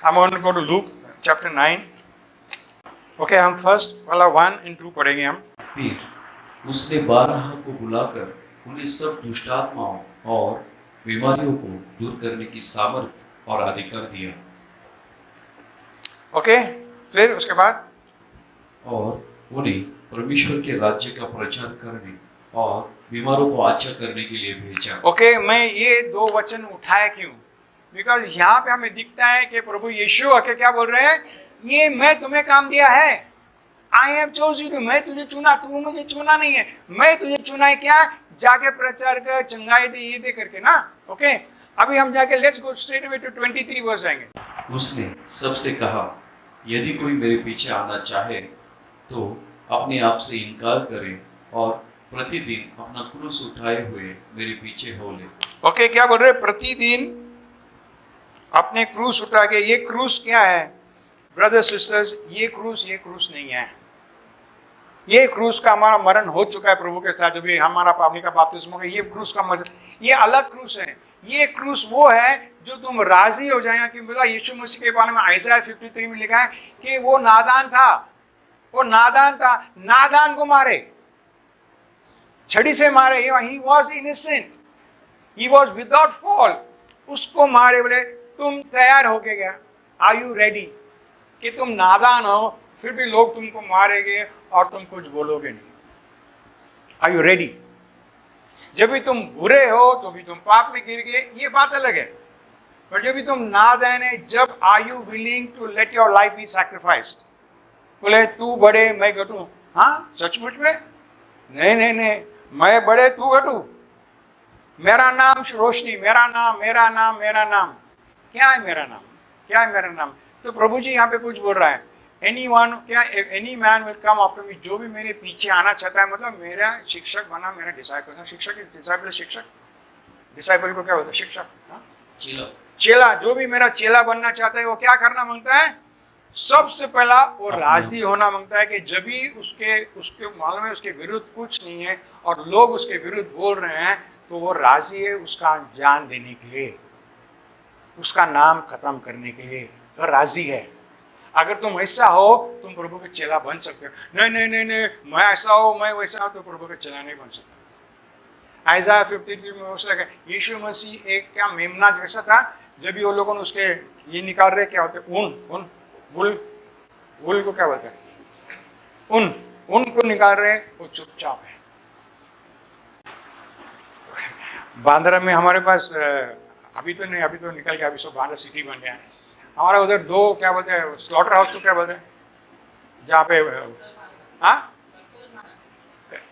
I'm going to go to Luke chapter 9. Okay, हम first वाला 1 and 2 पढ़ेंगे हम. फिर उसने 12 को बुलाकर उन्हें सब दुष्टात्माओं और बीमारियों को दूर करने की सामर्थ और अधिकार दिया Okay, फिर उसके बाद और उन्हें परमेश्वर के राज्य का प्रचार करने और बीमारों को अच्छा करने के लिए भेजा। Okay, मैं ये 2 वचन उठाया क्यों? बिकॉज यहाँ पे हमें दिखता है कि प्रभु यीशु आके क्या बोल रहे हैं, ये मैं तुम्हें काम दिया है, आई हैव चोज यू, मैं तुझे चुना, तू मुझे चुना नहीं है, मैं तुझे चुना है क्या, जाके प्रचार कर, चंगाई दे, ये दे करके ना. ओके, अभी हम जाके let's go straight away to 23 verse जाएंगे. उसने सबसे कहा, यदि कोई मेरे पीछे आना चाहे तो अपने आप से इनकार करे और प्रतिदिन अपना क्रूस उठाए हुए मेरे पीछे हो ले। ओके, क्या बोल रहे, प्रतिदिन अपने क्रूस उठा के. ये क्रूस क्या है ब्रदर्स सिस्टर्स, ये क्रूस नहीं है. ये क्रूस का हमारा मरण हो चुका है प्रभु के साथ, जब भी हमारा पावनी का बपतिस्मा हो गया, ये क्रूस का मरण, ये अलग क्रूस है. ये क्रूस वो है जो तुम राजी हो जाएगा कि बोला यीशु मसीह के बारे में आइज़ाया 53 में लिखा है कि वो नादान था, वो नादान था, नादान को मारे, छड़ी से मारे. He was innocent, he was without fault, उसको मारे. बोले तुम तैयार होके गया, आर यू रेडी, कि तुम नादान हो फिर भी लोग तुमको मारेंगे और तुम कुछ बोलोगे नहीं. Are you ready? जब भी तुम बुरे हो तो भी तुम पाप में गिर गए, ये बात अलग है. पर जब भी तुम नादान है, जब are you willing to let your life be sacrificed. बोले तू बड़े मैं घटू, हाँ सचमुच में, नहीं नहीं नहीं, मैं बड़े तू घटू, मेरा नाम रोशनी, मेरा नाम, मेरा नाम, मेरा नाम, क्या है मेरा नाम, क्या है मेरा नाम. तो प्रभु जी यहाँ पे कुछ बोल रहा है, एनीवन, क्या any man will come after me, जो भी मेरे पीछे आना चाहता है, मतलब मेरा शिक्षक बना, मेरा डिसाइपल. शिक्षक डिसाइपल, शिक्षक डिसाइपल को क्या बोलता है, शिक्षक, चेला. चेला. जो भी मेरा चेला बनना चाहता है वो क्या करना मांगता है, सबसे पहला वो राजी होना मांगता है कि जब भी उसके उसके मालूम है उसके विरुद्ध कुछ नहीं है और लोग उसके विरुद्ध बोल रहे हैं, तो वो राजी है उसका जान देने के लिए, उसका नाम खत्म करने के लिए, वो राजी है. अगर तुम ऐसा हो तुम प्रभु के चेला बन सकते हो. नहीं नहीं नहीं नहीं, मैं ऐसा हो, मैं वैसा हो, तो प्रभु के चेला नहीं बन सकता. आइज़ाया 53 में उसने कहा यीशु मसीह एक क्या मेमना जैसा था. जब भी वो लोगों ने उसके ये निकाल रहे, क्या होते, ऊन वुल को क्या बोलते हैं, ऊन को निकाल रहे, वो चुपचाप है. बांद्रा में हमारे पास अभी तो नहीं, अभी तो निकल गया, अभी सब बांद्रा सिटी बन गया है. हमारा उधर 2 क्या बोलते हैं, स्लॉटर हाउस को क्या बोलते हैं, जहाँ पे, हाँ,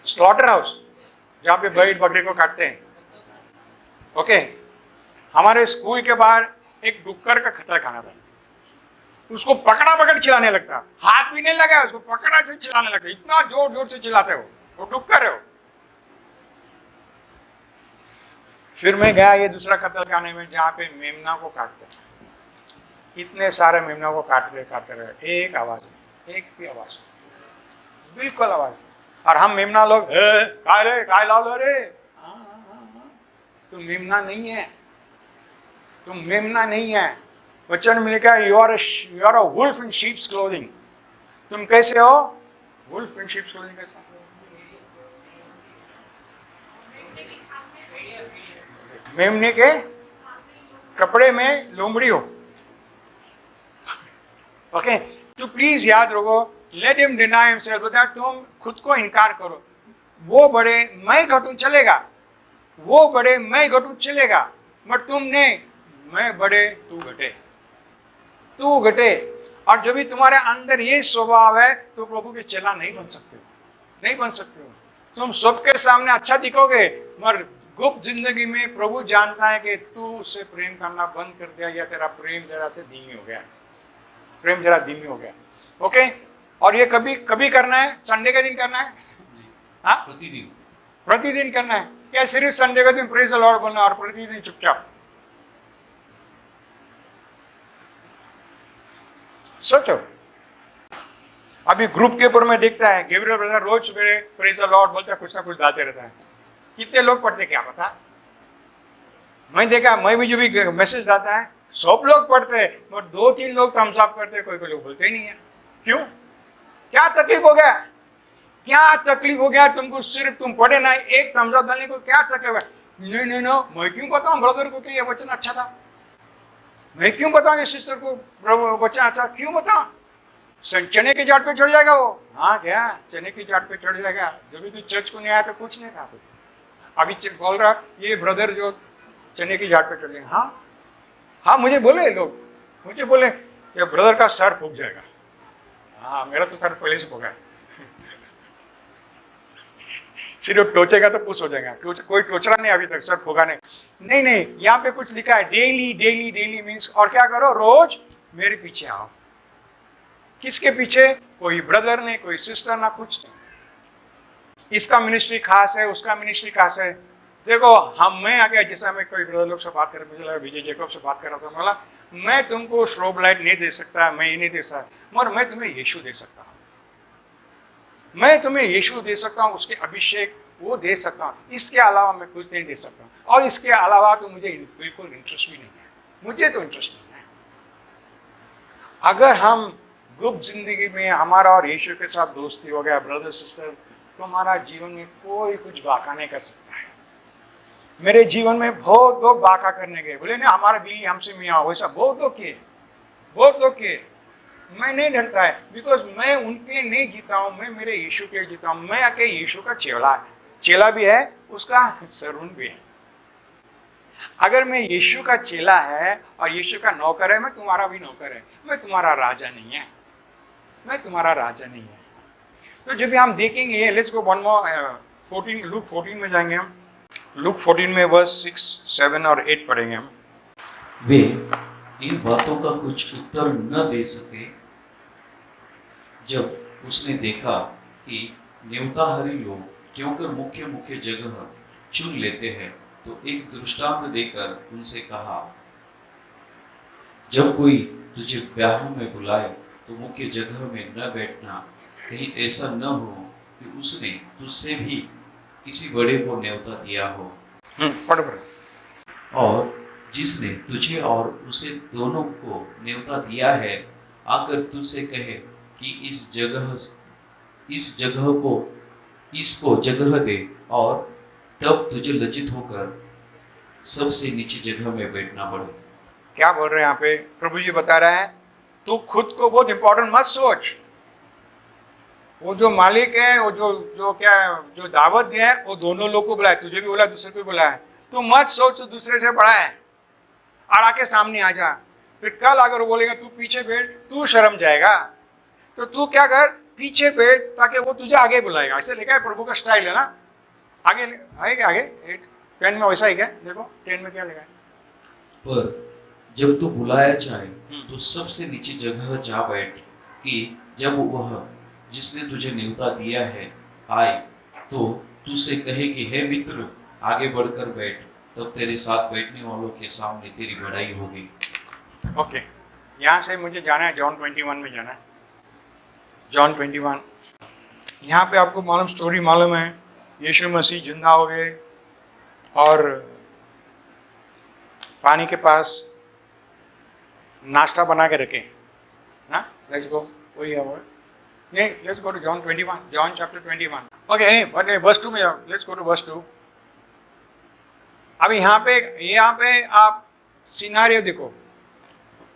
स्लॉटर हाउस, जहाँ पे भेड़ बकरे को काटते हैं. ओके, हमारे स्कूल के बाहर एक डुक्कर का खतरा खाना था. उसको पकड़ा पकड़ चिल्लाने लगता, हाथ भी नहीं लगा, उसको पकड़ा से चिल्लाने लगता, इतना जोर जोर से चिल्लाते हो, वो डुक्कर है वो. फिर मैं गया ये दूसरा कत्ल खाने में जहाँ पे मेमना को काटते, इतने सारे मेमना को काटते रहे, एक आवाज, एक भी आवाज, बिल्कुल आवाज. और हम मेमना लोग काय लाओ रे, तुम मेमना नहीं है, तुम मेमना नहीं है. वचन में लिखा है you are a wolf in sheep's clothing. तुम कैसे हो, वुल्फ इन शीप्स क्लोथिंग कैसे, मेमने के कपड़े में लोमड़ी हो. ओके, तो प्लीज याद रखो, लेट हिम डिनाई हिमसेल्फ, बता तुम खुद को इनकार करो. वो बड़े मैं घटू चलेगा, वो बड़े मैं घटू चलेगा, बट तुम नहीं, मैं बड़े तू घटे, तू घटे. और जब भी तुम्हारे अंदर ये स्वभाव है तो प्रभु के चेला नहीं बन सकते हो, नहीं बन सकते हो. तुम सबके सामने अच्छा दिखोगे, मगर गुप्त जिंदगी में प्रभु जानता है कि तू उससे प्रेम करना बंद कर दिया, या तेरा प्रेम जरा से धीमी हो गया, प्रेम जरा धीमी हो गया. ओके, और ये कभी कभी करना है, संडे के दिन करना है, हाँ प्रतिदिन करना है क्या, सिर्फ संडे के दिन प्रेज द लॉर्ड बोलना और प्रतिदिन चुपचाप. सोचो, अभी ग्रुप के ऊपर में देखता है गैब्रियल ब्रदर रोज सवेरे प्रेज द लॉर्ड बोलता है, कुछ ना कुछ डालते रहता है. कितने लोग पढ़ते क्या पता. मैं देखा, मैं भी जो भी मैसेज आता है सब लोग पढ़ते हैं, और 2-3 लोग थम्स अप करते हैं, कोई लोग बोलते ही नहीं है। क्यों? क्या तकलीफ हो गया? क्या तकलीफ हो गया तुमको? सिर्फ तुम पढ़े ना, एक थम्स अप डालने को क्या तकलीफ है? नहीं नहीं नो, मैं क्यों बताऊं ब्रदर को कि ये वचन अच्छा था? मैं क्यों बताऊं ये सिस्टर को वचन अच्छा? क्यों बताऊं? चने के झाड़ पे चढ़ जाएगा वो। हाँ क्या चने के झाड़ पे चढ़ जाएगा? जब भी तू चर्च को नहीं आया तो कुछ नहीं था। अभी बोल रहा ये ब्रदर जो चने की झाड़ पे चढ़ जाएगा। हाँ हाँ, मुझे बोले लोग, मुझे बोले ये ब्रदर का सर फूक जाएगा। हाँ, मेरा तो सर पहले से फूका है। सिर्फ टोचेगा तो पुश हो जाएगा। कोई टोचरा नहीं अभी तक, सर फूका नहीं। नहीं नहीं, यहाँ पे कुछ लिखा है डेली डेली डेली मीन्स, और क्या करो? रोज मेरे पीछे आओ। किसके पीछे? कोई ब्रदर नहीं, कोई सिस्टर ना, कुछ नहीं। इसका मिनिस्ट्री खास है, उसका मिनिस्ट्री खास है। देखो मैं आ गया, जैसा मैं कोई ब्रदर लोग से बात कर, मुझे लगा विजय जैकब से बात कर रहा था, बोला मैं तुमको स्ट्रोब लाइट नहीं दे सकता, मैं ये नहीं दे सकता, मगर मैं तुम्हें यीशु दे सकता हूँ। मैं तुम्हें यीशु दे सकता हूँ, उसके अभिषेक वो दे सकता हूँ। इसके अलावा मैं कुछ नहीं दे सकता, और इसके अलावा तो मुझे बिल्कुल इंटरेस्ट भी नहीं है। मुझे तो इंटरेस्ट नहीं है। अगर हम गुप्त जिंदगी में हमारा और यीशु के साथ दोस्ती हो गया ब्रदर सिस्टर, तो हमारा जीवन में कोई कुछ बाका नहीं कर सकता है। मेरे जीवन में बहुत लोग बाका करने गए, बोले ना हमारा बिल्ली हमसे मियाँ, वैसा बहुत लोग किए, बहुत लोग किए। मैं नहीं डरता है, बिकॉज मैं उनके लिए नहीं जीता हूँ, मैं मेरे यीशु के लिए जीता हूँ। मैं आके यीशु का चेला भी है, उसका सरून भी है। अगर मैं यीशु का चेला है और यीशु का नौकर है, मैं तुम्हारा भी नौकर है, मैं तुम्हारा राजा नहीं है, मैं तुम्हारा राजा नहीं है। तो जब भी हम देखेंगे, let's go one more 14, look 14 में जाएंगे हम। लूक 14 में वर्स 6, 7 और 8 पढ़ेंगे हम। वे इन बातों का कुछ उत्तर न दे सके। जब उसने देखा कि नेवताहारी लोग क्योंकि मुख्य मुख्य जगह चुन लेते हैं, तो एक दृष्टांत देकर उनसे कहा, जब कोई तुझे ब्याह में बुलाए तो मुख्य जगह में न बैठना, कहीं ऐसा न हो कि उसने तुझसे भी किसी बड़े को न्योता दिया हो। पढ़ पढ़। और जिसने तुझे और उसे दोनों को न्योता दिया है, आकर तुझसे कहे कि इस जगह को इसको जगह दे, और तब तुझे लज्जित होकर सबसे नीचे जगह में बैठना पड़े। क्या बोल रहे हैं यहाँ पे? प्रभु जी बता रहे हैं, तू खुद को बहुत इंपॉर्टेंट मत सोच। वो जो मालिक है, वो जो दावत दिया है, वो दोनों लोग को बुलाए, तुझे भी बुलाया, दूसरे को भी बुलाया। तू मत सोच तो दूसरे से बड़ा है, और आके सामने आ जा। फिर कल अगर वो बोलेगा तू पीछे बैठ, तू शर्म जाएगा, तो तू क्या कर, पीछे बैठ, ताकि वो तुझे आगे बुलाएगा। ऐसे लिखा है, प्रभु का स्टाइल है ना। आगे आगे 10 में वैसा ही क्या, देखो 10 में क्या लिखा है। पर जब तू बुलाया जाए तो सबसे नीचे जगह जा बैठ, कि जब वह जिसने तुझे न्योता दिया है आए, तो तुझसे कहे कि हे मित्र, आगे बढ़कर बैठ, तब तेरे साथ बैठने वालों के सामने तेरी बड़ाई होगी। ओके, यहाँ से मुझे जाना है जॉन 21 में जाना है। जॉन 21, यहाँ पे आपको मालूम, स्टोरी मालूम है, यीशु मसीह जिंदा हो गए और पानी के पास नाश्ता बना के रखे ना। लेट्स गो, वही है वो। नहीं, let's go to John 21, John chapter 21। Okay, नहीं वर्स 2 में जाओ, लेट्स गो टू वर्स 2। अभी यहाँ पे आप सिनारियो देखो।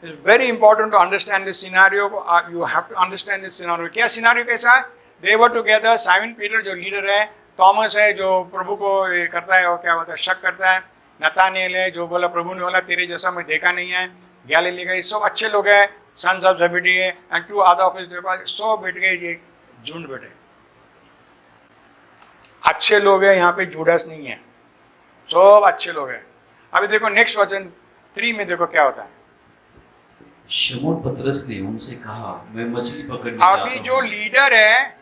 It's very important to understand this scenario. You have to understand this scenario. क्या सिनारियो कैसा है? They were together. Simon Peter जो लीडर है, थॉमस है जो प्रभु को करता है और क्या होता है, शक करता है, नतानिएल है जो बोला प्रभु ने बोला तेरे जैसा मैं देखा नहीं है, गैलीली गए, सब अच्छे लोग हैं, सन्स ऑफ ज़ेबेडी है, and 2 other of his disciples, सब बैठ गए, ये झुंड बैठे, अच्छे लोग हैं। यहाँ पे जुडास नहीं है, सब अच्छे लोग हैं। अभी देखो नेक्स्ट वचन 3 में देखो क्या होता है। शमौन पतरस ने उनसे कहा, मैं मछली पकड़ने जाता हूं। अभी जो लीडर है,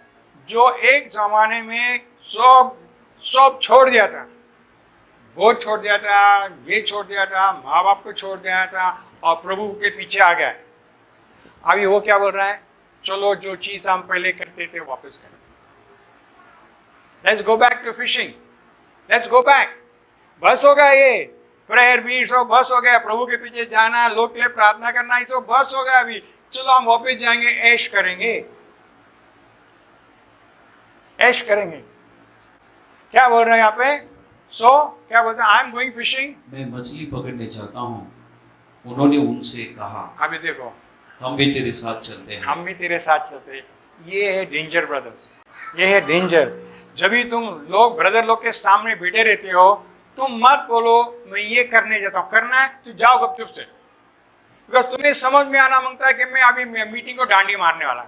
जो एक जमाने में सब छोड़ दिया था, वो छोड़ दिया था, ये छोड़ दिया था, माँ बाप को छोड़ दिया था, और प्रभु के पीछे आ गया। अभी वो क्या बोल रहा है, चलो जो चीज हम पहले करते थे वापस करें। Let's go back to fishing, let's go back. बस होगा ये, प्रेयर भी सो बस हो गया, प्रभु के पीछे जाना, लोग के लिए प्रार्थना करना, ये सब बस हो गया। अभी चलो हम वापस जाएंगे, ऐश करेंगे, ऐश करेंगे। क्या बोल रहे हैं यहाँ पे? सो क्या बोलते हैं? I am going fishing. मैं मछली पकड़ने जाता हूँ। उन्होंने उनसे कहा, अभी देखो, हम भी तेरे साथ चलते हैं। हम भी तेरे साथ चलते हैं। ये है डेंजर ब्रदर्स, ये है डेंजर। जब भी तुम लोग ब्रदर लोग के सामने बैठे रहते हो, तुम मत बोलो मैं ये करने जाता हूँ। करना है तो जाओ गपचुप से, बिकॉज तुम्हें समझ में आना मांगता है कि मैं अभी मीटिंग को डांडी मारने वाला।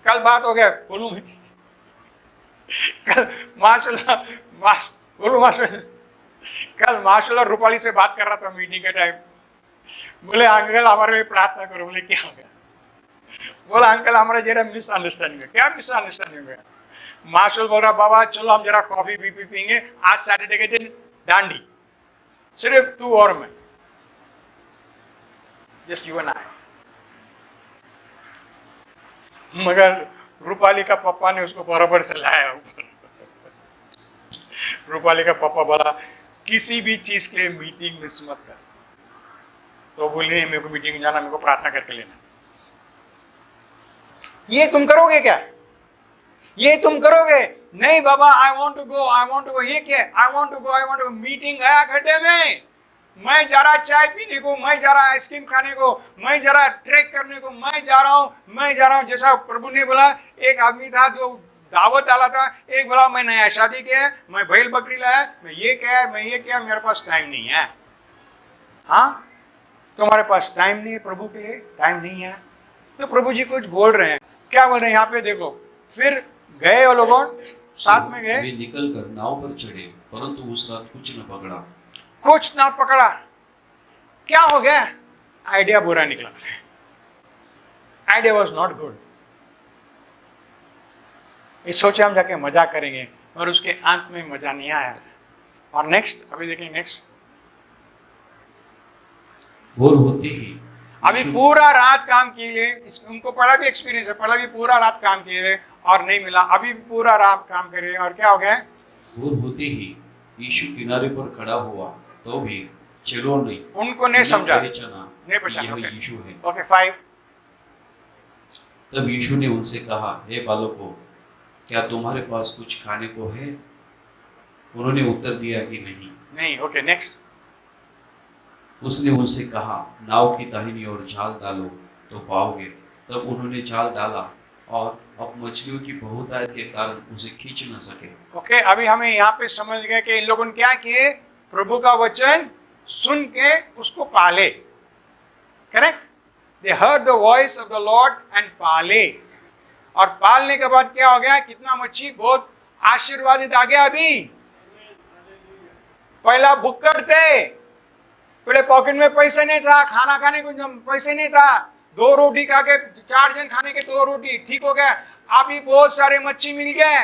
कल बात हो गया, बोलूँ कल माशाल्लाह बोलूँ माशाल्लाह, कल माशाल्लाह रूपाली से बात कर रहा था मीटिंग के टाइम। बोले अंकल हमारे लिए प्रार्थना करो। बोले क्या हो गया? बोला अंकल हमारा जरा मिसअंडरस्टैंडिंग है। क्या मिसअंडरस्टैंडिंग है? मार्शल बोल रहा बाबा चलो हम जरा कॉफी भी पीएंगे, आज सैटरडे के दिन डांडी, सिर्फ तू और मैं, जस्ट यू एंड आई। मगर रूपाली का पापा ने उसको बराबर से लाया ऊपर। रूपाली का पापा बोला किसी भी चीज के लिए मीटिंग मिस मत कर। तो बोलिए मेरे को मीटिंग में जाना, मेरे को प्रार्थना करके लेना। ये तुम करोगे क्या? ये तुम करोगे? नहीं बाबा I want to go, I want to go. ये क्या? I want to go, I want to. Meeting गया गड्ढे में, मैं जा रहा चाय पीने को, मैं जा रहा आइसक्रीम खाने को, मैं जा रहा ट्रैक करने को, मैं जा रहा हूँ, मैं जा रहा हूँ। जैसा प्रभु ने बोला, एक आदमी था जो दावत डाला था, एक बोला मैं नया शादी किया है, मैं बैल बकरी लाया, मैं ये क्या है, मैं ये क्या, मेरे पास टाइम नहीं है। हाँ, तुम्हारे पास टाइम नहीं है, प्रभु के लिए टाइम नहीं है। तो प्रभु जी कुछ बोल रहे हैं। क्या बोल रहे हैं यहाँ पे देखो। फिर गए वो लोगों साथ में गए, वे निकल कर नाव पर चढ़े, परंतु उस रात कुछ न पकड़ा। कुछ ना पकड़ा। क्या हो गया? आइडिया बुरा निकला। Idea was not good. ये सोचे हम जाके मजा करेंगे, और उसके अंत में मजा नहीं आया। और नेक्स्ट अभी देखेंगे। नेक्स्ट भोर होते ही अभी पूरा रात काम किए, उनको पहला भी एक्सपीरियंस है, पहला भी पूरा रात काम किए और नहीं मिला, अभी पूरा रात काम करे और क्या हो गया? भोर होते ही यीशु किनारे पर खड़ा हुआ, तो भी चेलों ने उनको नहीं समझा, पहचाना नहीं कि पहचाना। यह यीशु है। ओके 5। तब यीशु ने उनसे कहा, हे बालकों, क्या तुम्हारे पास कुछ खाने को है? उन्होंने उत्तर दिया कि नहीं। नहीं। Okay next. उसने उनसे कहा, नाव की दाहिनी ओर जाल डालो तो पाओगे। तब उन्होंने जाल डाला, और अब मछलियों की बहुतायत के कारण उसे खींच न सके। ओके अभी हमें यहाँ पे समझ गए कि इन लोगों ने क्या किए? प्रभु का वचन सुन के उसको पाले। Correct? They heard the voice of the Lord and पाले। और पालने के बाद क्या हो गया? कितना मच्छी बहुत आशीर्वादित आ गया। अभी पहला भुक्कड़ थे, पहले पॉकेट में पैसे नहीं था, खाना खाने को पैसे नहीं था, 2 रोटी खा के 4 जन खाने के 2 रोटी ठीक हो गया। अभी बहुत सारे मच्छी मिल गए,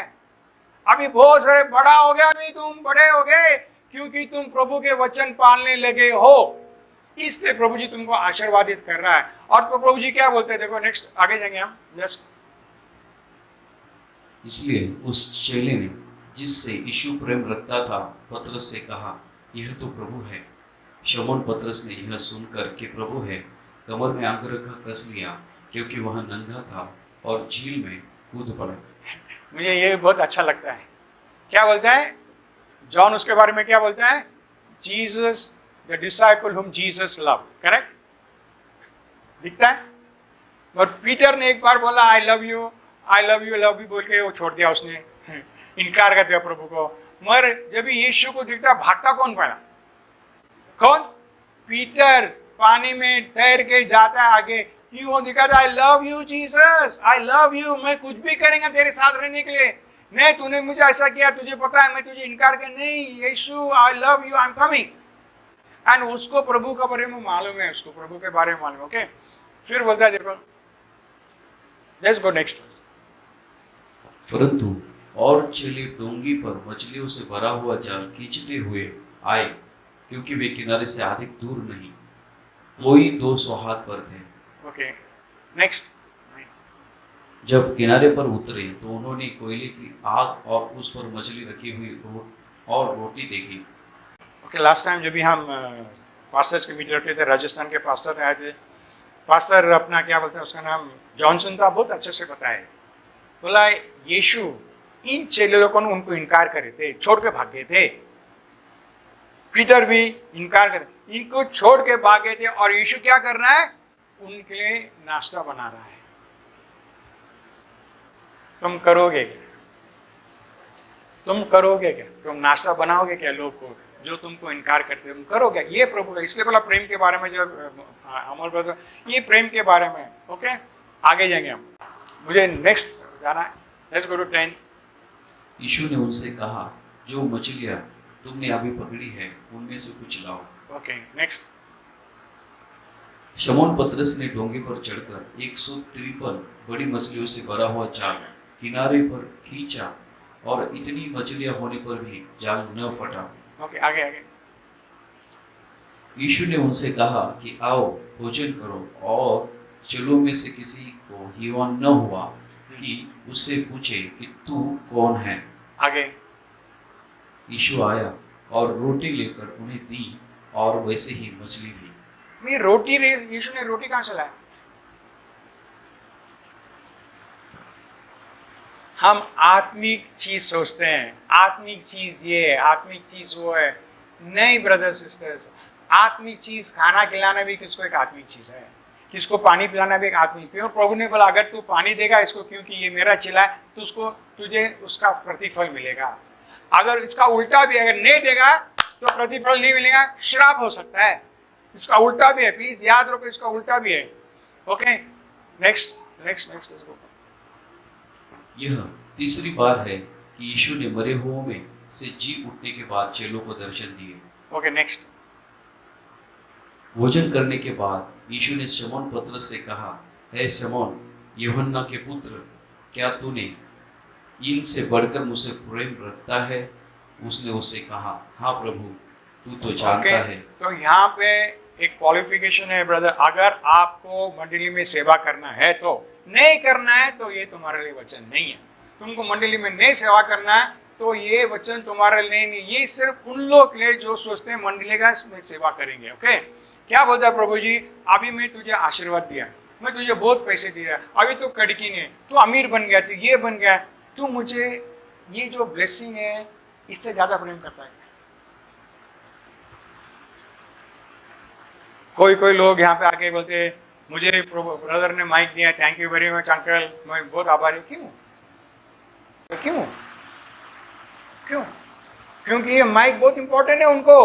अभी बहुत सारे बड़ा हो गया। अभी तुम बड़े हो गए क्योंकि तुम प्रभु के वचन पालने लगे हो, इसलिए प्रभु जी तुमको आशीर्वादित कर रहा है। और तो प्रभु जी क्या बोलते हैं देखो, नेक्स्ट आगे जाएंगे हम। जस्ट इसलिए उस चेले ने, जिससे यीशु प्रेम रखता था, पतरस से कहा, यह तो प्रभु है। शमौन पतरस ने यह सुनकर कि प्रभु है, कमर में अंगरखा कस लिया, क्योंकि वह नंगा था, और झील में कूद पड़ा। मुझे ये बहुत अच्छा लगता है। क्या बोलता है जॉन उसके बारे में? क्या बोलता है? जीसस द डिसाइपल हुम जीसस लव। करेक्ट दिखता है। और पीटर ने एक बार बोला आई love you, I love you, love you बोल के वो छोड़ दिया उसने, इनकार कर दिया प्रभु को। मगर जब यीशु को दिखता, भागता कौन पड़ा? कौन? पीटर पानी में तैर के जाता है आगे, क्यों दिखाता आई love you Jesus, I love you, मैं कुछ भी करेंगे तेरे साथ रहने के लिए। नहीं तूने मुझे ऐसा किया, तुझे पता है, मैं तुझे इनकार कर, नहीं Yeshu I love you, I am coming. And उसको प्रभु के बारे में मालूम है, उसको प्रभु के बारे में मालूम। ओके फिर बोलता है देखो, लेट्स गो नेक्स्ट। परंतु और चेले डोंगी पर मछलियों से भरा हुआ जाल खींचते हुए आए, क्योंकि वे किनारे से अधिक दूर नहीं, कोई 200 हाथ पर थे। Okay next. जब किनारे पर उतरे तो उन्होंने कोयले की आग और उस पर मछली रखी हुई और रोटी देखी। ओके, लास्ट टाइम जब भी हम पास्टर्स के मीटिंग रखते थे, राजस्थान के पास्टर आए थे, पास्टर अपना क्या बोलते हैं उसका नाम जॉनसन था, बहुत अच्छे से बताए। बोला यीशु इन चेले लोगों ने उनको इनकार करे थे, छोड़ के भाग गए थे। पीटर भी इनकार करे, इनको छोड़ के भाग गए थे, और यीशु क्या कर रहा है? उनके लिए नाश्ता बना रहा है। तुम करोगे क्या? तुम करोगे क्या? तुम नाश्ता बनाओगे क्या लोग को जो तुमको इनकार करते हो? तुम करोगे? ये प्रभु का, इसलिए बोला प्रेम के बारे में, जो अमर ब्रदर, ये प्रेम के बारे में। ओके, आगे जाएंगे हम। मुझे नेक्स्ट जाना है। Let's go to 10। यीशु ने उनसे कहा, जो मछलियां तुमने अभी पकड़ी है उनमें से कुछ लाओ। Okay, next. शमौन पतरस ने डोंगे पर चढ़कर 153 बड़ी मछलियों से भरा हुआ जाल किनारे पर खींचा, और इतनी मछलियां होने पर भी जाल न फटा। ओके, आगे आगे। यीशु ने उनसे कहा कि आओ भोजन करो, और चेलों में से किसी को हिम्मत न हुआ कि उससे पूछे कि तू कौन है। आगे। यीशु आया और रोटी लेकर उन्हें दी, और वैसे ही मछली भी। मैं रोटी, यीशु ने रोटी कहाँ से लाया? हम आत्मिक चीज सोचते हैं, आत्मिक चीज ये है, आत्मिक चीज वो है। नहीं ब्रदर सिस्टर्स, आत्मिक चीज खाना खिलाना भी किसको एक आत्मिक चीज है, किसको पानी पिलाना भी एक आत्मिक। क्यों प्रभु ने बोला अगर तू पानी देगा इसको, क्योंकि ये मेरा चिल्ला है, तो उसको तुझे उसका प्रतिफल मिलेगा। अगर इसका उल्टा भी अगर नहीं देगा तो प्रतिफल नहीं मिलेगा, श्राप हो सकता है। इसका उल्टा भी है, प्लीज याद रखो, इसका उल्टा भी है। Okay, next next next. यह तीसरी बार है कि यीशु ने मरे हुओं में से जी उठने के बाद चेलों को दर्शन दिए। Okay, next. भोजन करने के बाद यीशु ने शमौन पतरस से कहा, हे शमौन यूहन्ना के पुत्र, क्या तूने इनसे बढ़कर मुझसे प्रेम रखता है? उसने उससे कहा, हाँ प्रभु, तू तो जानता है। तो यहाँ पे एक क्वालिफिकेशन है ब्रदर, अगर आपको मंडली में सेवा करना है तो, नहीं करना है तो ये तुम्हारे लिए वचन नहीं है। तुमको मंडली में नहीं सेवा करना है तो ये वचन तुम्हारे लिए नहीं। ये सिर्फ उन लोग के लिए जो सोचते हैं मंडली का में सेवा करेंगे। ओके, क्या बोलता है प्रभु जी? अभी मैं तुझे आशीर्वाद दिया, मैं तुझे बहुत पैसे दिया, अभी तो कड़की ने, तू अमीर बन गया, तू ये बन गया, तू मुझे ये जो ब्लेसिंग है इससे ज्यादा प्रेम करता है। कोई कोई लोग यहाँ पे आके बोलते हैं मुझे ब्रदर ने माइक दिया, thank you very much uncle, मैं बहुत आभारी। क्यों क्यों क्यों? क्योंकि ये माइक बहुत इंपॉर्टेंट है उनको,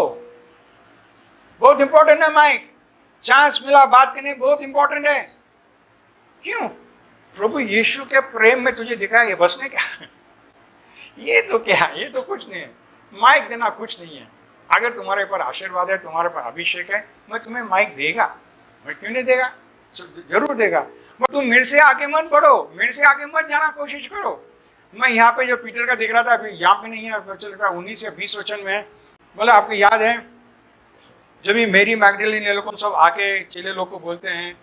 बहुत इंपॉर्टेंट है माइक। चांस मिला बात करने, बहुत इंपॉर्टेंट है। क्यों? प्रभु यीशु के प्रेम में तुझे दिखा, ये बस ने क्या ये तो क्या, ये तो कुछ नहीं है। माइक देना कुछ नहीं है। अगर तुम्हारे ऊपर आशीर्वाद है, तुम्हारे ऊपर अभिषेक है, मैं तुम्हें माइक देगा, मैं क्यों नहीं देगा, जरूर देगा। मैं तुम मेरे से आगे मत बढ़ो, मेरे से आगे मत जाना कोशिश करो। मैं यहाँ पे जो पीटर का देख रहा था, अभी यहाँ पे नहीं है, चल रहा 19 या 20 वचन में बोला, आपको याद है जब ये मेरी मैगडलीन ये लोग सब आके चेले लोग को बोलते हैं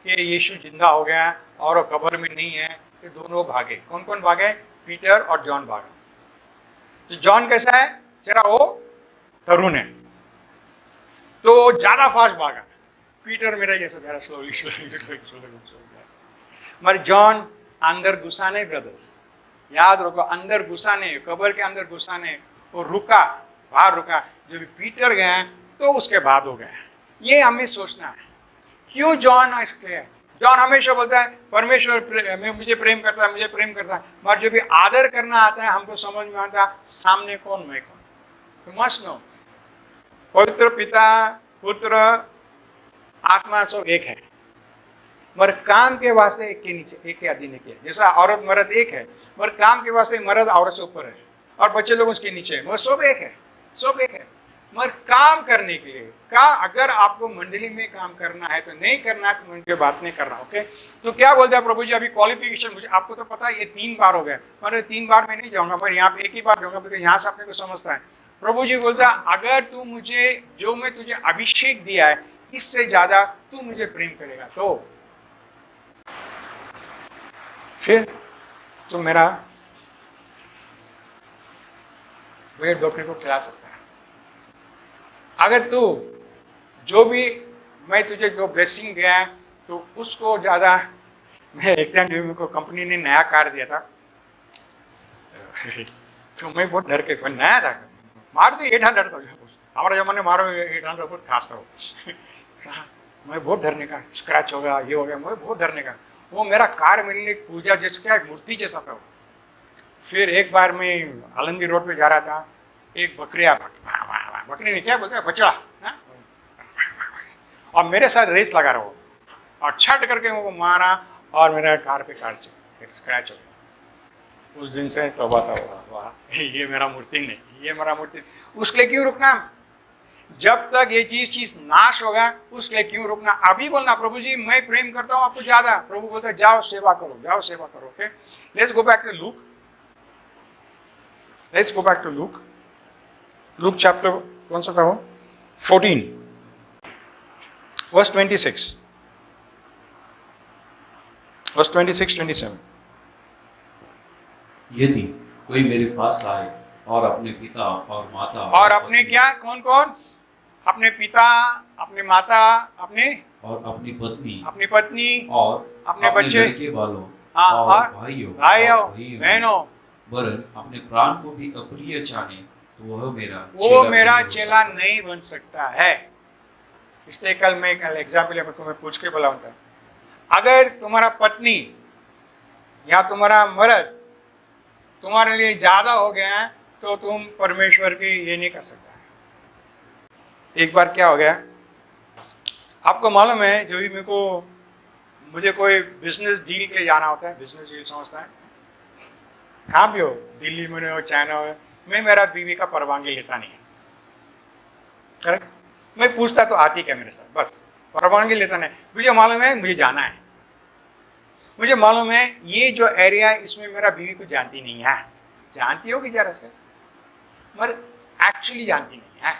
कि यीशु जिंदा हो गया और वो कब्र में नहीं है, तो दोनों भागे। कौन कौन भागे? पीटर और जॉन भागे। तो जॉन कैसा है? जरा वो तरुण है, तो ज्यादा फास्ट भागा। पीटर मेरा जैसा जरा स्लोली। मगर जॉन अंदर घुसा नहीं ब्रदर्स, याद रखो, अंदर घुसा नहीं, कब्र के अंदर घुसा नहीं, वो रुका, बाहर रुका। जब पीटर गया तो उसके बाद हो गया। ये हमें सोचना है। क्यों जॉन इसके? जॉन हमेशा बोलता है परमेश्वर मुझे प्रेम करता है, मुझे प्रेम करता है, मगर जब भी आदर करना आता है हमको समझ में आता है सामने कौन मैं कौन। तो मस्ट नो, पवित्र पिता पुत्र आत्मा सब एक है, मगर काम के वास्ते एक के नीचे, एक के अधीन किया। जैसा औरत मर्द एक है, मगर काम के वास्ते मर्द औरत से ऊपर है और बच्चे लोग उसके नीचे है, मगर सब एक है, सब एक है। मगर काम करने के लिए का, अगर आपको मंडली में काम करना है तो नहीं करना है तो मैं उनकी बात नहीं कर रहा। ओके, तो क्या बोलते हैं प्रभु जी? अभी क्वालिफिकेशन मुझे आपको तो पता है, ये 3 बार हो गया, मगर 3 बार मैं नहीं जाऊंगा, पर यहाँ पे एक ही बार जाऊंगा, क्योंकि यहाँ से अपने को समझता है। प्रभु जी बोलता है अगर तू मुझे, जो मैं तुझे अभिषेक दिया है, इससे ज्यादा तू मुझे प्रेम करेगा तो फिर तो मेरा वेट डॉक्टर को खिला सकता है। अगर तू जो भी मैं तुझे जो ब्लेसिंग दिया है तो उसको ज़्यादा, मैं एक टाइम जो मेरे को कंपनी ने नया कार दिया था तो मैं बहुत डर के, नया था, मार से 800 था, हमारे जमाने मारो 800 बहुत खास था वो मैं बहुत डरने का, स्क्रैच हो गया, ये हो गया, मैं बहुत डरने का। वो मेरा कार मेरे लिए पूजा जैसा, क्या एक मूर्ति जैसा था वो। फिर एक बार मैं आलंदी रोड पे जा रहा था, एक बकरिया, बकरी ने क्या बोलते हैं, बछड़ा, हाँ? और मेरे साथ रेस लगा रहा वो, और छट करके वो मारा और मेरा कार पे कार स्क्रैच हो गया। उस दिन से तौबा था, वाह ये मेरा मूर्ति नहीं, ये मेरा मूर्ति, उसके लिए क्यों रुकना? जब तक ये चीज नाश होगा उसके लिए क्यों रुकना? अभी बोलना, प्रभु जी मैं प्रेम करता हूँ आपको ज्यादा। प्रभु बोलता है जाओ सेवा करो, जाओ सेवा करो। Okay, let's go back to Luke, let's go back to Luke. Luke chapter कौन सा था वो? 14 वर्स 26, वर्स 26 27। यदि कोई मेरे पास आए और अपने पिता और माता और अपने क्या, कौन कौन? अपने पिता, अपने माता, अपने और अपनी अपनी पत्नी और अपने बच्चे, लड़के वालों हाँ, और भाइयों बहनों, वरन अपने प्राण को भी अप्रिय जाने तो वह मेरा वो मेरा नहीं हो चेला सकता। नहीं बन सकता है। इसलिए कल मैं एग्जाम्पल मैं पूछ के बोला उनका, अगर तुम्हारा पत्नी या तुम्हारा मर्द तुम्हारे लिए ज्यादा हो गया है तो तुम परमेश्वर की ये नहीं कर सकता है। एक बार क्या हो गया, आपको मालूम है, जो भी मुझे कोई बिजनेस डील के लिए जाना होता है, बिजनेस डील समझता है, कहाँ भी हो, दिल्ली में हो, चाइना हो, मैं मेरा बीवी का परवानगी लेता नहीं है, करेक्ट? मैं पूछता तो आती क्या मेरे साथ, बस परवानगी लेता नहीं। मुझे मालूम है मुझे जाना है, मुझे मालूम है ये जो एरिया है इसमें मेरा बीवी को जानती नहीं है, जानती होगी जरा से, मगर एक्चुअली जानती नहीं है,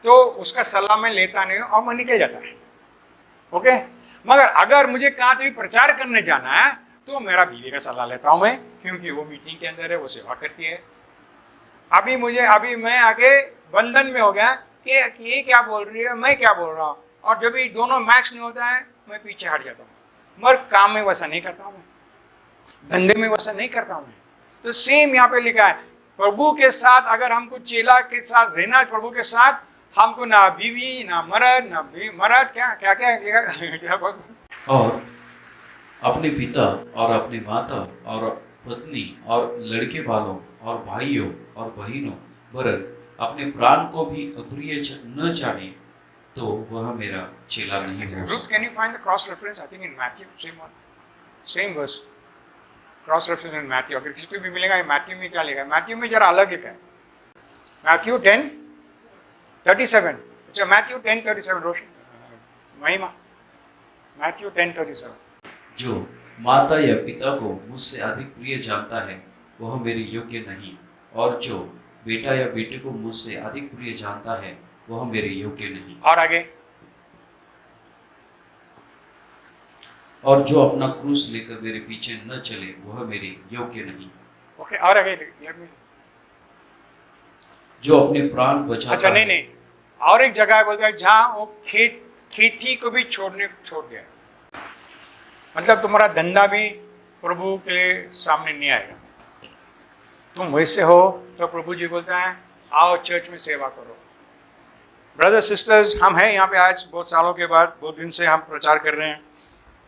तो उसका सलाह मैं लेता नहीं हूँ और मैं निकल जाता है। ओके, मगर अगर मुझे कहाँ तो भी प्रचार करने जाना है तो मेरा बीवी का सलाह लेता हूँ मैं, क्योंकि वो मीटिंग के अंदर है, वो सेवा करती है। अभी मैं आगे बंधन में हो गया कि ये क्या बोल रही है, मैं क्या बोल रहा हूँ, और जब भी दोनों मैच नहीं होता है मैं पीछे हट जाता हूँ। मगर काम में वैसा नहीं करता हूँ मैं, धंधे में वैसा नहीं करता हूँ मैं। तो सेम यहाँ पे लिखा है, प्रभु के साथ अगर हमको चेला के साथ रहना, प्रभु के साथ हमको ना बीवी ना मर्द, ना मर्द, क्या क्या क्या लिखा और अपने पिता और अपनी माता और पत्नी और लड़के वालों और भाइयों और बहनों वरन अपने प्राण को भी अप्रिय न जाने तो वह मेरा चेला नहीं हो Ruth, सकता। can you find the cross reference? I think in Matthew, same one, same verse. Cross reference in Matthew. अगर किसी को भी मिलेगा, मैथ्यू में क्या लिखा है? मैथ्यू में जरा अलग लिखा है, मैथ्यू 10:37। अच्छा, मैथ्यू 10:37, रोशन महिमा, मैथ्यू 10:37। जो माता या पिता को मुझसे अधिक प्रिय जानता है वह मेरे योग्य नहीं, और जो बेटा या बेटे को मुझसे अधिक प्रिय जानता है वह मेरे योग्य नहीं। और आगे, और जो अपना क्रूस लेकर मेरे पीछे न चले वह मेरे योग्य नहीं। ओके, और आगे जो अपने प्राण बचाता अच्छा, नहीं है। नहीं, और एक जगह बोलता है जहाँ वो खेती को भी छोड़ दिया, मतलब तुम्हारा धंधा भी प्रभु के सामने नहीं आएगा। तुम वैसे हो तो प्रभु जी बोलता है आओ चर्च में सेवा करो। ब्रदर्स सिस्टर्स, हम हैं यहाँ पे आज बहुत सालों के बाद, बहुत दिन से हम प्रचार कर रहे हैं।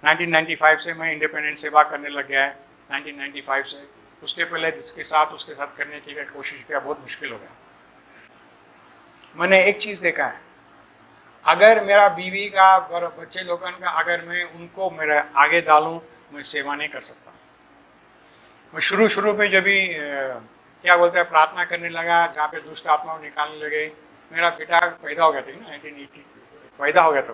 1995 से मैं इंडिपेंडेंट सेवा करने लग गया है, 1995 से। उसके पहले उसके साथ करने की कोशिश किया, बहुत मुश्किल हो गया। मैंने एक चीज़ देखा है, अगर मेरा बीवी का और बच्चे लोगों का अगर मैं उनको मेरा आगे डालूं, मैं सेवा नहीं कर सकता। मैं शुरू में जब भी क्या बोलते हैं प्रार्थना करने लगा, जहाँ पे दुष्ट आत्माओं निकालने लगे, मेरा बेटा पैदा हो गया था ना, 1980 पैदा हो गया था।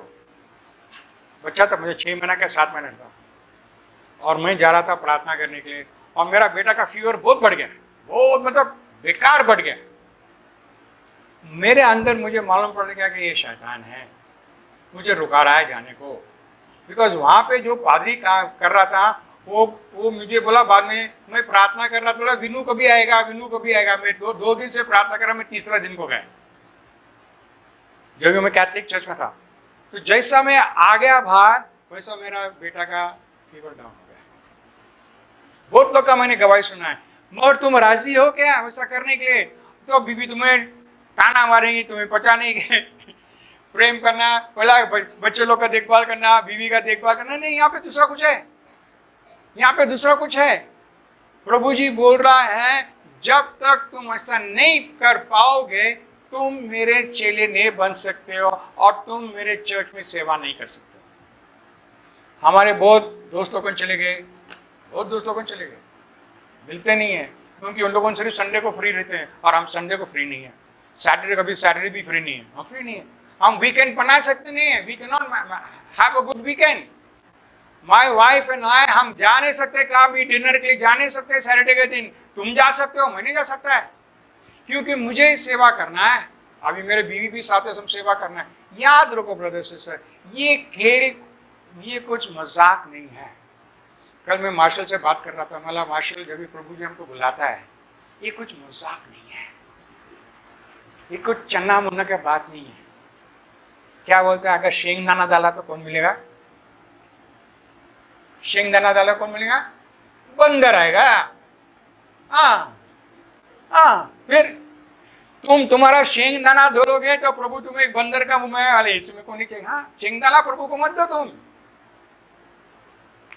बच्चा था, मुझे 6 महीना का 7 महीना था, और मैं जा रहा था प्रार्थना करने के लिए, और मेरा बेटा का फीवर बहुत बढ़ गया, बहुत मतलब बेकार बढ़ गया। मेरे अंदर मुझे मालूम पड़ गया कि ये शैतान है, मुझे रुका रहा है जाने को। बिकॉज वहाँ पे जो पादरी कर रहा था वो मुझे बोला बाद में, मैं प्रार्थना कर रहा था, बोला विनू कभी आएगा, विनू कभी आएगा। मैं दो दिन से प्रार्थना कर रहा, मैं तीसरा दिन को गया। जब भी मैं कैथलिक चर्च में था, तो जैसा मैं आ गया बाहर वैसा मेरा बेटा का फीवर डाउन हो गया। बहुत लोग का मैंने गवाही सुना है। मगर तुम राजी हो क्या वैसा करने के लिए? तो बीवी तुम्हें ताना मारेंगी, तुम्हें पचा नहीं के प्रेम करना, बोला बच्चे लोग का देखभाल करना, बीवी का देखभाल करना। नहीं, यहाँ पे दूसरा कुछ है, यहाँ पे दूसरा कुछ है। प्रभु जी बोल रहा है जब तक तुम ऐसा नहीं कर पाओगे तुम मेरे चेले नहीं बन सकते हो और तुम मेरे चर्च में सेवा नहीं कर सकते हो। हमारे बहुत दोस्त लोग चले गए, बहुत दोस्त लोग चले गए, मिलते नहीं है क्योंकि उन लोगों सिर्फ संडे को फ्री रहते हैं और हम संडे को फ्री नहीं है। सैटरडे कभी सैटरडे भी फ्री नहीं है, हम फ्री नहीं है। हम वीकेंड बना सकते नहीं है, we can not have a good weekend. My wife and I हम जा नहीं सकते कहाँ भी डिनर के लिए जा नहीं सकते सैटरडे के दिन। तुम जा सकते हो, मैं नहीं जा सकता है क्योंकि मुझे सेवा करना है। अभी मेरे बीवी भी साथ है, सब सेवा करना है। याद रखो ब्रदर सिस्टर, ये खेल ये कुछ मजाक नहीं है। कल मैं मार्शल से बात कर रहा था, मला मार्शल जब भी प्रभु जी हमको बुलाता है ये कुछ मजाक नहीं है, ये कुछ चन्ना मुन्ना की बात नहीं है। क्या बोलते हैं, अगर शेंगदाना डाला तो कौन मिलेगा? शेंगदाना डाला कौन मिलेगा? बंदर आएगा। फिर तुम्हारा शेंगदाना धोलोगे तो प्रभु तुम्हें एक बंदर का मुंह में वाले इसमें को नहीं चाहिए। शेंगदाना प्रभु को मत दो, तुम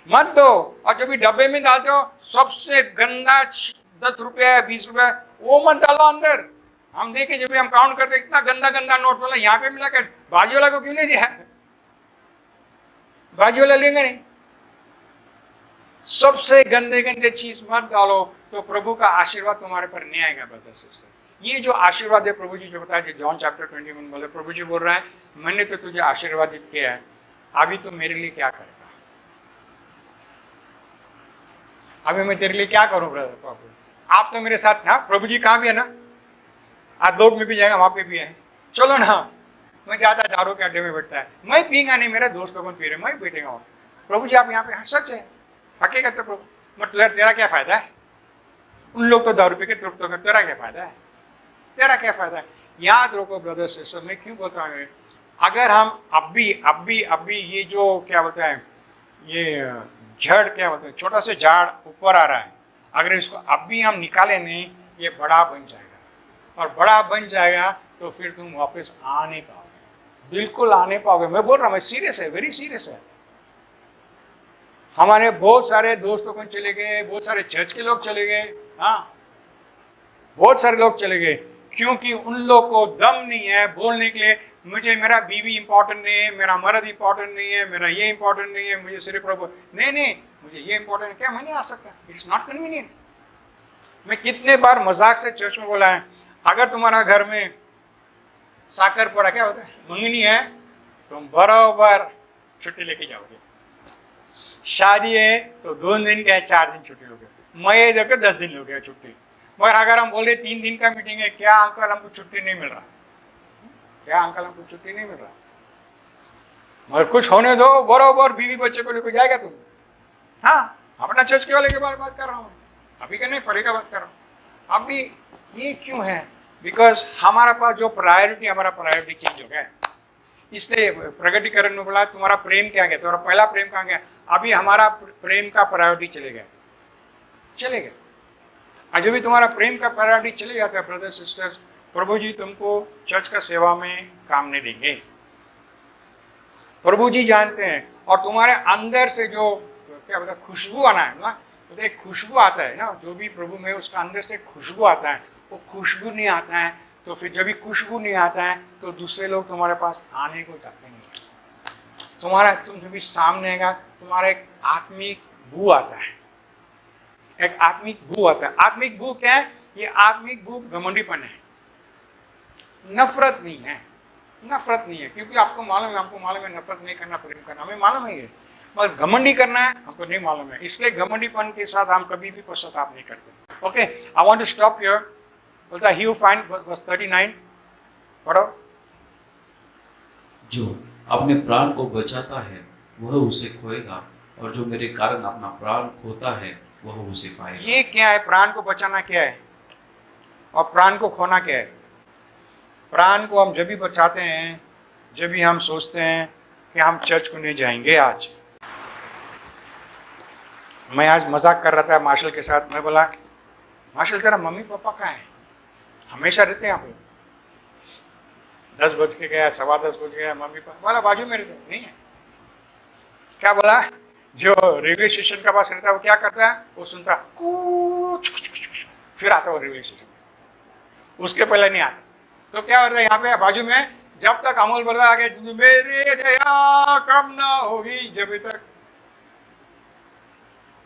मत दो। और जब भी डब्बे में डालते हो सबसे गंदा 10 रुपया 20 रुपया वो मत डालो अंदर। हम देखे जब भी हम काउंट करते इतना गंदा गंदा नोट वाला यहाँ पे मिला कर, बाजी वाला को क्यों नहीं दिया? बाजी वाला लेंगे नहीं। सबसे गंदे गंदे चीज मत डालो तो प्रभु का आशीर्वाद तुम्हारे पर नहीं आएगा ब्रदर सिस्टर। ये जो आशीर्वाद है प्रभु जी जो बताया, जो जॉन चैप्टर 21 बोले, प्रभु जी बोल रहा है मैंने तो तुझे आशीर्वादित किया है, अभी तुम मेरे लिए क्या करेगा? अभी मैं तेरे लिए क्या करूं ब्रदर प्रभु? आप तो मेरे साथ। हाँ, प्रभु जी कहाँ भी है ना, आज लोग में भी जाएगा, वहां पे भी है, चलो ना। मैं जाता दारू के अड्डे में बैठता है, मैं पीऊंगा नहीं, मेरे दोस्त लोगों पी रहे, मैं बैठेगा। प्रभु जी आप यहाँ पे, सच है, हकीकत है प्रभु। मगर तेरा क्या फायदा है? उन लोग तो दारू पी के तृप्त होकर, तेरा क्या फायदा है? तेरा क्या फायदा है? याद रखो ब्रदर सिस्टर, मैं क्यों बोलता हूँ, अगर हम अब भी ये जो क्या बोलते हैं, ये जड़ क्या बोलते हैं, छोटा सा झाड़ ऊपर आ रहा है, अगर इसको अब भी हम निकाले नहीं ये बड़ा बन जाएगा। और बड़ा बन जाएगा तो फिर तुम वापस आ नहीं पाओगे, बिल्कुल आ नहीं पाओगे। मैं बोल रहा हूँ, मैं सीरियस है, वेरी सीरियस है। हमारे बहुत सारे दोस्तों को चले गए, बहुत सारे चर्च के लोग चले गए, हाँ बहुत सारे लोग चले गए क्योंकि उन लोग को दम नहीं है बोलने के लिए मुझे मेरा बीवी इंपॉर्टेंट नहीं है, मेरा मर्द इंपॉर्टेंट नहीं है, मेरा ये इंपॉर्टेंट नहीं है, मुझे सिर्फ प्रभु नहीं मुझे ये इंपॉर्टेंट है। क्या मैं नहीं आ सकता? It's not convenient. मैं कितने बार मजाक से चर्च में बोला है, अगर तुम्हारा घर में साकर पड़ा क्या होता है, मंगनी है, तुम बराबर छुट्टी लेके जाओगे। शादी है तो 2 दिन का है, 4 दिन छुट्टी लोगे, मैं देखो 10 दिन लोगे छुट्टी। मगर अगर हम बोले 3 दिन का मीटिंग है, क्या अंकल हमको छुट्टी नहीं मिल रहा, क्या अंकल हमको छुट्टी नहीं मिल रहा, मगर कुछ होने दो, बराबर बीवी बच्चे को लेकर जाएगा तुम। हाँ, अपना चर्च के वाले के बारे में बात कर रहा हूँ, अभी का नहीं पढ़ेगा बात कर रहा हूँ। अभी ये क्यों है? बिकॉज हमारा पास जो प्रायोरिटी, हमारा प्रायोरिटी चेंज हो गया है। इसलिए प्रगटीकरण में बोला तुम्हारा प्रेम क्या गया, तुम्हारा पहला प्रेम कहाँ गया? अभी हमारा प्रेम का प्रायोरिटी चले गए। आज भी तुम्हारा प्रेम का प्रायोरिटी चले जाता है ब्रदर सिस्टर्स, प्रभु जी तुमको चर्च का सेवा में काम नहीं देंगे। प्रभु जी जानते हैं। और तुम्हारे अंदर से जो क्या बोलते हैं, खुशबू आना है ना, तो एक खुशबू आता है ना, जो भी प्रभु में उसका अंदर से खुशबू आता है, वो खुशबू नहीं आता है तो फिर जब भी खुशबू नहीं आता है तो दूसरे लोग तुम्हारे पास आने को चाहते नहीं। तुम जब भी सामने आएगा तुम्हारा एक आत्मिक बू आता है, एक आत्मिक बू आता है। आत्मिक बू क्या है? ये आत्मिक बू घमंडीपन है, नफरत नहीं है, क्योंकि आपको मालूम है, हमको मालूम है नफरत नहीं करना, प्रेम करना हमें मालूम है ये, मगर घमंडी करना है हमको नहीं मालूम है। इसलिए घमंडीपन के साथ हम कभी भी पश्चाताप नहीं करते। Okay, I want to stop here. बोलता ही हु फाइंड वर्स 39 पढ़ो। जो अपने प्राण को बचाता है वह उसे खोएगा, और जो मेरे कारण अपना प्राण खोता है वह उसे पाएगा। ये क्या है? प्राण को बचाना क्या है और प्राण को खोना क्या है? प्राण को हम जब भी बचाते हैं जब भी हम सोचते हैं कि हम चर्च को नहीं जाएंगे आज। मैं आज मजाक कर रहा था मार्शल के साथ, मैं बोला मार्शल तेरा मम्मी पापा कहाँ है? हमेशा रहते हैं यहाँ पे। 10 बज के गया, 10:15 बज गया, मम्मी पापा बोला बाजू में रहते नहीं है। क्या बोला? जो रेलवे स्टेशन का पास रहता है वो क्या करता है? वो सुनता कूच, फिर आता है वो रेलवे स्टेशन, उसके पहले नहीं आता। तो क्या होता है यहाँ पे बाजू में, जब तक अमोल बरदा आगे मेरे दया कम ना होगी, जब तक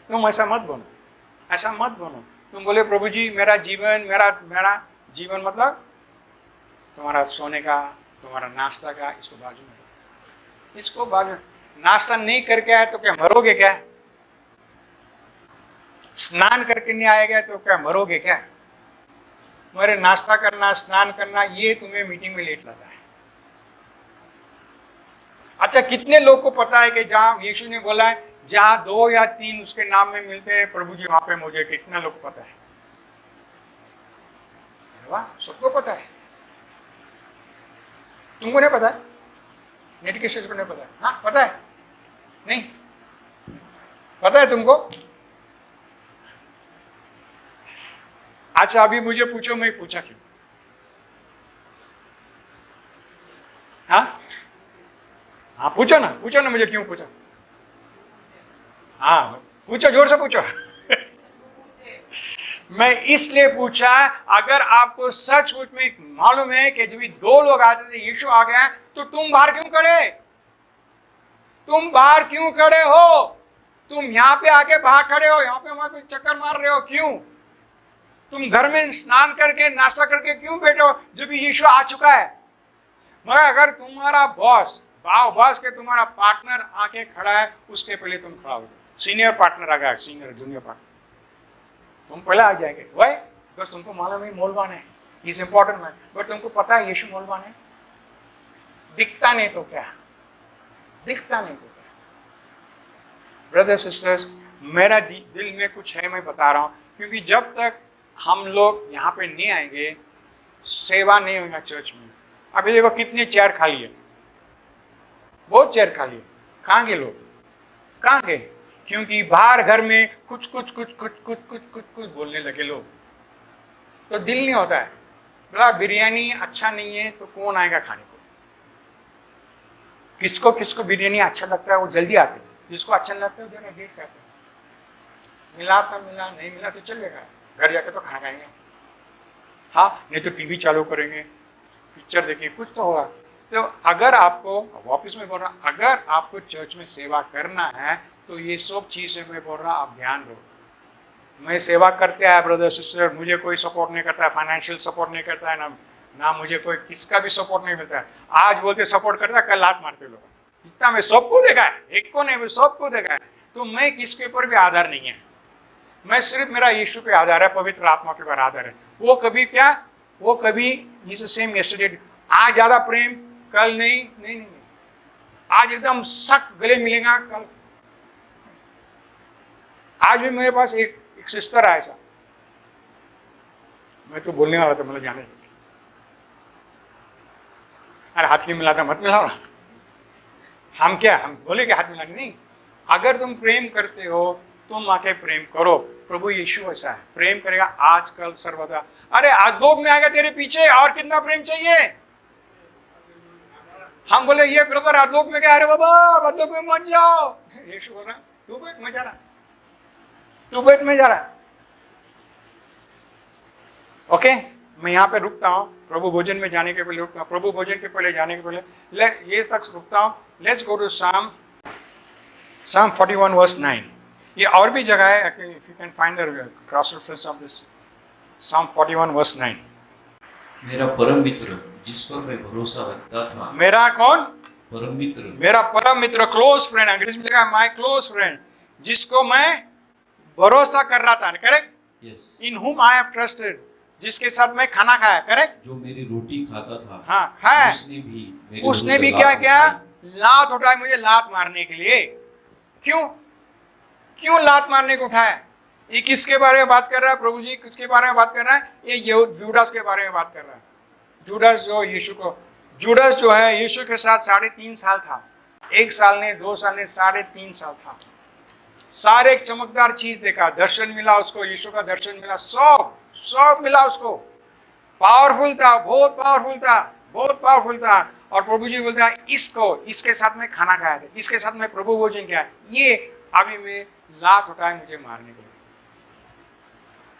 तुम ऐसा मत बनो, ऐसा मत बनो। तुम बोले प्रभु जी मेरा जीवन, मेरा जीवन मतलब तुम्हारा सोने का, तुम्हारा नाश्ता का, इसको बाजू में, इसको बाजू में। नाश्ता नहीं करके आए तो क्या मरोगे क्या? स्नान करके नहीं आएगा तो क्या मरोगे क्या? तुम्हारे नाश्ता करना, स्नान करना, ये तुम्हें मीटिंग में लेट लाता है। अच्छा, कितने लोग को पता है कि जहां यीशु ने बोला है जहां 2 या 3 उसके नाम में मिलते हैं प्रभु जी वहां पे मुझे, कितना लोग को पता है? वाह, सबको पता है। तुमको नहीं पता है? नेट के को नहीं पता है? हाँ पता है? नहीं पता है तुमको? अच्छा अभी मुझे पूछो, मैं पूछा क्यों? हाँ हाँ पूछो ना मुझे क्यों पूछा? हाँ पूछो, जोर से पूछो। मैं इसलिए पूछा, अगर आपको सचमुच में मालूम है कि जब 2 लोग आते थे यीशु आ गया, तो तुम बाहर क्यों खड़े? तुम बाहर क्यों खड़े हो? तुम यहाँ पे आके बाहर खड़े हो, यहाँ पे वहां पे चक्कर मार रहे हो, क्यों? तुम घर में स्नान करके नाश्ता करके क्यों बैठे हो जब यीशु आ चुका है? मगर अगर तुम्हारा बॉस बॉस के तुम्हारा पार्टनर आके खड़ा है, उसके पहले तुम खड़ा हो। सीनियर पार्टनर आ गया, सीनियर जूनियर पार्टनर, तुम पहले आ जाएंगे। वाई? बिकॉज तुमको मालूम है मौलवान है, इज इंपॉर्टेंट मैन, बट तुमको पता है यीशु मौलवान है। दिखता नहीं तो क्या, दिखता नहीं तो क्या। ब्रदर सिस्टर्स, मेरा दिल में कुछ है, मैं बता रहा हूं, क्योंकि जब तक हम लोग यहाँ पे नहीं आएंगे, सेवा नहीं होगा चर्च में। अभी देखो कितने चेयर खाली है, बहुत चेयर खाली है। कहाँ गए लोग? कहाँ गए? क्योंकि बाहर घर में कुछ बोलने लगे लोग, तो दिल नहीं होता है। बोला बिरयानी अच्छा नहीं है तो कौन आएगा खाने को? किसको किसको बिरयानी अच्छा लगता है वो जल्दी आते हैं, जिसको अच्छा लगता है जरा देर से आते हैं। मिला तो मिला, नहीं मिला तो चलेगा, घर जाके तो खाना खाएंगे। हाँ, नहीं तो टीवी चालू करेंगे, पिक्चर देखेंगे, कुछ तो होगा। तो अगर आपको, वापस में बोल रहा, अगर आपको चर्च में सेवा करना है तो ये सब चीज़ें मैं बोल रहा, आप ध्यान दो। मैं सेवा करते आया ब्रदर सिस्टर, मुझे कोई सपोर्ट नहीं करता है, फाइनेंशियल सपोर्ट नहीं करता है, ना मुझे कोई किसका भी सपोर्ट नहीं मिलता है। आज बोलते सपोर्ट करता है, कल लात मारते लोग। जितना मैं सबको देखा है, एक को नहीं, मैं सबको देखा है। तो मैं किसके ऊपर भी आधार नहीं है, मैं सिर्फ मेरा यीशु पे आधार है, पवित्र आत्मा के ऊपर आधार है। वो कभी क्या, वो कभी इज द सेम यस्टरडे। आज ज्यादा प्रेम, कल नहीं। आज एकदम सख्त गले मिलेगा, कल। आज भी मेरे पास एक सिस्टर आया था, मैं तो बोलने वाला था, मतलब जाने, अरे हाथ क्यों मिलाता, मत मिलाओ। हम क्या, हम बोले कि हाथ मिलाने नहीं। अगर तुम प्रेम करते हो, तुम आके प्रेम करो। प्रभु यीशु ऐसा है, प्रेम करेगा आज कल सर्वदा। अरे अधोलोक में आएगा तेरे पीछे, और कितना प्रेम चाहिए? हम बोले ये ब्रदर अधोलोक में गया, अरे बाबा अधोलोक में मत जाओ। यीशु बोल रहा तू बैठ में जा रहा, तू बैठ में जा रहा। ओके, मैं यहाँ पे रुकता हूँ, प्रभु भोजन में जाने के पहले रुकता हूँ, प्रभु भोजन के पहले जाने के पहले ये तक रुकता हूँ। Let's go to Psalm 41 verse 9। ये और भी जगह है, if you can find the cross reference of this Psalm 41 verse 9। मेरा परम मित्र जिस पर मैं भरोसा रखता था। मेरा कौन? परम मित्र, मेरा परम मित्र, क्लोज फ्रेंड, अंग्रेजी में लिखा है माय क्लोज फ्रेंड, जिसको मैं भरोसा कर रहा था, correct? Yes, in whom I have trusted, जिसके साथ मैं खाना खाया, करेक्ट? जो मेरी रोटी खाता था, हाँ है, उसने भी क्या क्या लात उठाई मुझे लात मारने के लिए। क्यों लात मारने को उठाया? ये किसके बारे में बात कर रहा है प्रभु जी? किसके बारे में बात कर रहा है? ये जूडास के बारे में बात कर रहा है। जूडास जो यीशु को जूडस जो है यीशु के साथ 3.5 साल था, 1 साल ने, 2 साल ने, 3.5 साल था। सारे एक चमकदार चीज देखा, दर्शन मिला उसको, यीशु का दर्शन मिला, सब मिला उसको। पावरफुल था, बहुत पावरफुल था, बहुत पावरफुल था। और प्रभु जी बोलता है इसके साथ में खाना खाया था, इसके साथ में प्रभु भोजन किया, ये अभी में लात उठाए मुझे मारने के लिए।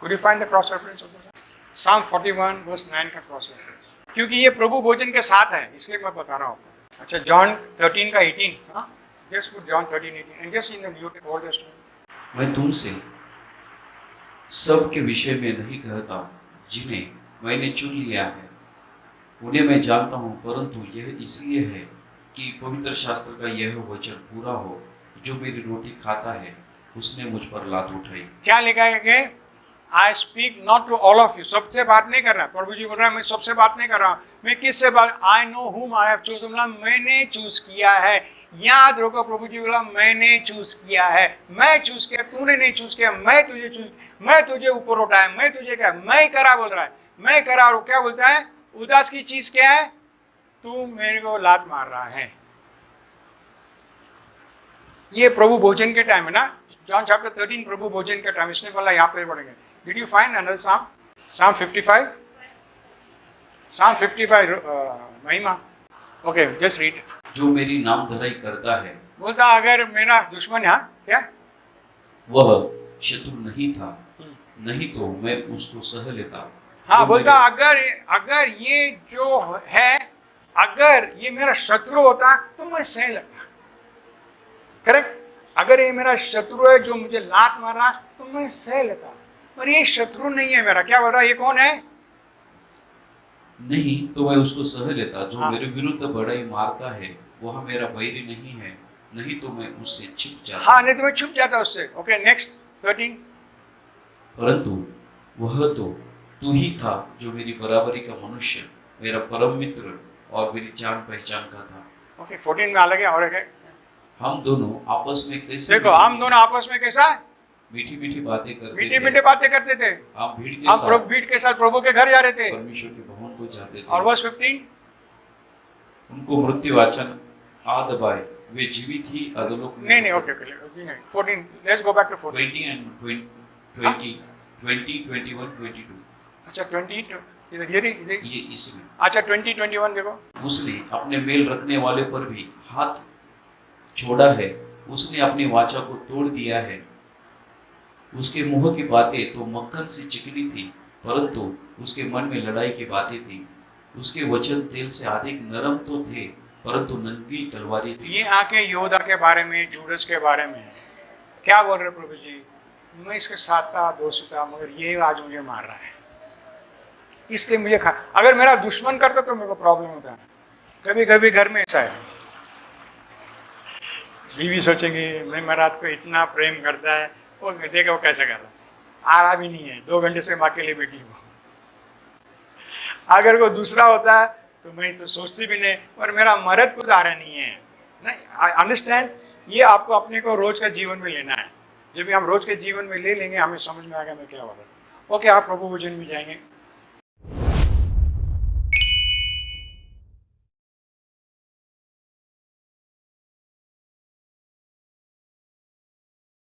Could you find the cross reference of that? Psalm 41 verse 9 का cross reference, क्योंकि ये प्रभु भोजन के साथ है, इसलिए मैं बता रहा हूँ आपको। अच्छा, जॉन 13 का 18, हाँ, just put John 13:18 and just in the New Old Testament. मैं तुमसे सब के विषय में नहीं कहता जिन्हें मैंने चुन लिया है, उन्हें मैं जानता हूँ, परंतु यह इसलिए है कि पवित्र शास्त्र का यह वचन पूरा हो, जो मेरी रोटी खाता है उसने मुझ पर लात उठाई। क्या लिखा है कि I speak not to all of you, सबसे बात नहीं कर रहा। प्रभु जी बोल रहा है मैं सबसे बात नहीं कर रहा, मैं किससे बात, आई नो हुम आई हैव चूज, मैंने चूज किया है। याद रखो, प्रभु जी बोला मैंने चूज किया है, मैं चूज किया, तूने नहीं चूज किया, मैं तुझे ऊपर उठाया, मैं तुझे क्या, मैं करा बोल रहा है, मैं करा। और क्या बोलता है, उदास की चीज क्या है, तू मेरे को लात मार रहा है। ये प्रभु भोजन के टाइम है ना, जॉन चैप्टर 13 प्रभु भोजन के टाइम, इसने बोला यहाँ पे पढ़ेंगे। Did you find another Psalm 55? Psalm 55 महिमा, ओके जस्ट रीड। जो मेरी नाम धराई करता है, बोलता अगर मेरा दुश्मन, यहाँ क्या, वह शत्रु नहीं था, नहीं तो मैं उसको सह लेता। हाँ, जो बोलता अगर ये जो है, अगर ये मेरा शत्रु होता तो मैं सह लेता। करेक्ट, अगर ये मेरा शत्रु है जो मुझे लात मारा तो मैं सह लेता, पर ये शत्रु नहीं है मेरा। क्या बोल रहा है, ये कौन है, नहीं तो मैं उसको सह लेता। जो हाँ। मेरे विरुद्ध बड़ाई मारता है वह मेरा बैरी नहीं है, नहीं तो मैं उससे छिप जाता। हाँ, नहीं तो मैं छुप जाता उससे। Okay next 13। परंतु वह तो तू ही था जो मेरी बराबरी का मनुष्य, मेरा परम मित्र और मेरी जान पहचान का था। ओके 14 में अलग है और एक है। हम दोनों आपस में कैसे देखो, हम दोनों आपस में कैसा मीठी मीठी बातें करते मीठी थे। मीठी बातें करते थे। आप भीड़ के हम साथ भीड़ के साथ प्रभु के घर जा रहे थे। परमेश्वर के भवन को जाते थे। और वर्स 15, उनको मृत्यु वाचन आ दबाए, वे जीवित ही अधोलोक में। नहीं okay 14, let's go back to 14। 20 and 20, 21, 22। अच्छा 20 इधर ये इसमें अच्छा 20, 21 देखो। उसने अपने मेल रखने वाले पर भी हाथ छोड़ा है, उसने अपनी वाचा को तोड़ दिया है। उसके मुंह की बातें तो मक्खन से चिकनी थी, परंतु उसके मन में लड़ाई की बातें थी। उसके वचन तेल से अधिक नरम तो थे, परंतु नंगी तलवारी थी। ये आके योदा के बारे में, जूडस के बारे में क्या बोल रहे प्रभु जी, मैं इसके साथ था, दोस्त था, मगर ये आज मुझे मार रहा है, इसलिए मुझे अगर मेरा दुश्मन करता तो मेरे को प्रॉब्लम होता है। कभी कभी घर में ऐसा है, बीवी सोचेंगे मैं महाराज को इतना प्रेम करता है, वो देखा वो कैसा कर रहा है, आ रहा भी नहीं है, 2 घंटे से माँ के लिए बैठी हूँ। अगर वो दूसरा होता है तो मैं तो सोचती भी नहीं, और मेरा मर्द खुद आ रहा नहीं है। नहीं, अंडरस्टैंड, ये आपको अपने को रोज का जीवन में लेना है। जब भी हम रोज के जीवन में ले लेंगे, हमें समझ में आएगा मैं क्या हो रहा है। ओके, आप प्रभु भोजन में जाएंगे।